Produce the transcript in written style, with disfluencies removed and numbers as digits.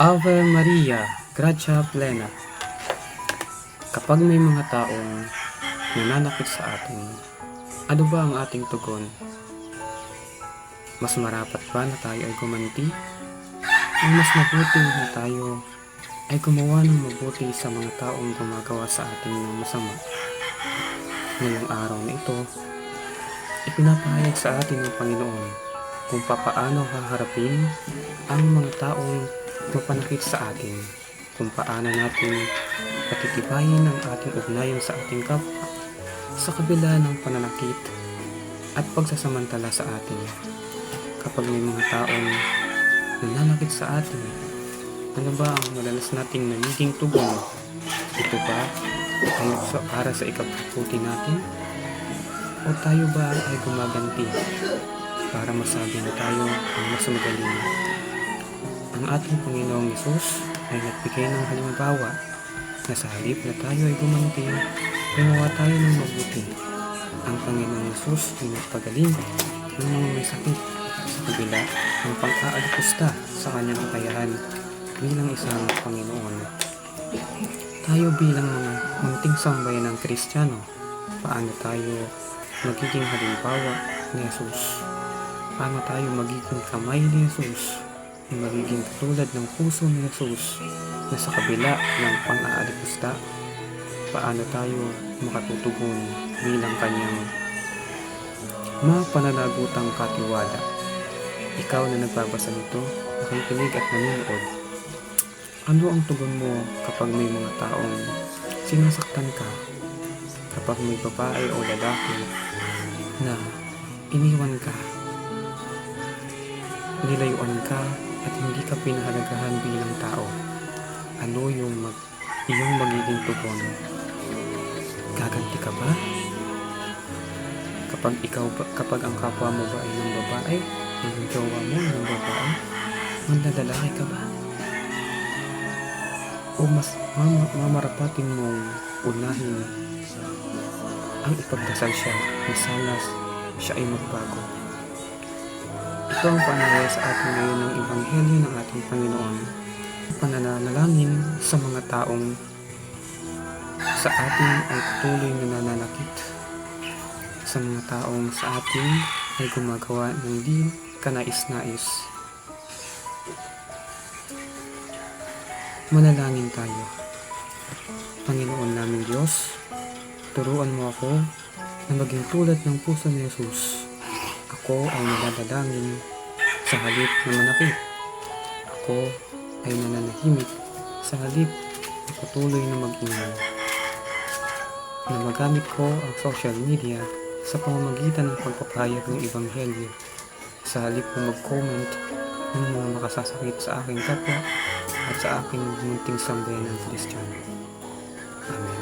Ave Maria, Gratia Plena. Kapag may mga taong nananakit sa atin, ano ba ang ating tugon? Mas marapat ba na tayo ay gumanti? O mas mabuti na tayo ay gumawa ng mabuti sa mga taong gumagawa sa atin ng masama? Ngayong araw na ito, ipinapahayag sa atin ng Panginoon kung papaano haharapin ang mga taong mapanakit sa atin, kung paano natin patitibayin ang ating ugnayan sa ating kapwa sa kabila ng pananakit at pagsasamantala sa atin. Kapag may mga taong nananakit sa atin, ano ba ang madalas nating nagiging tugon? Ito ba ay para sa ikabubuti natin? O tayo ba ay gumaganti para masabi na tayo ang mas magaling? Ang ating Panginoong Hesus ay nagbigay ng halimbawa na sa halip na tayo ay gumanti, gumawa tayo ng mabuti. Ang Panginoong Hesus ay nagpagaling ng mga may sakit sa kabila ng pang-aalipusta sa kanyang kakayahan bilang isang Panginoon. Tayo bilang mga munting sambayan ng Kristiyano, paano tayo magiging halimbawa ni Hesus? Paano tayo magiging kamay ni Hesus? Magiging katulad ng puso ni Hesus na sa kabila ng pang-aalipusta? Paano tayo makatutugon bilang kanyang mapananagutang katiwala? Ikaw na nagbabasa nito, nakikinig at nanonood, ano ang tugon mo kapag may mga taong sinasaktan ka? Kapag may babae o lalaki na iniwan ka, nilayuan ka at hindi ka pinahalagahan bilang tao, ano yung iyong magiging tugon? Gaganti ka ba? Kapag ang kapwa mo ba ay ng babae, yung jowa mo ng babae, manlalaki ka ba? O mas mamarapatin mong unahin ang ipagdasal siya na sana siya ay magbago? Ito ang panalangin sa atin ngayon ng Ebanghelyo ng ating Panginoon. Pananalangin sa mga taong sa atin ay patuloy na nananakit, sa mga taong sa atin ay gumagawa ng di kanais-nais. Manalangin tayo. Panginoon naming Diyos, turuan mo ako na maging tulad ng puso ni Hesus. Ako ay naladalangin sa halip na manakit. Ako ay nananahimik sa halip na patuloy na mag-ingay. Na magamit ko ang social media sa pamamagitan ng pagpapahayag ng Ebanghelyo sa halip na mag-comment ng mga makasasakit sa aking kapwa at sa aking munting sambayan ng Kristiyano. Amen.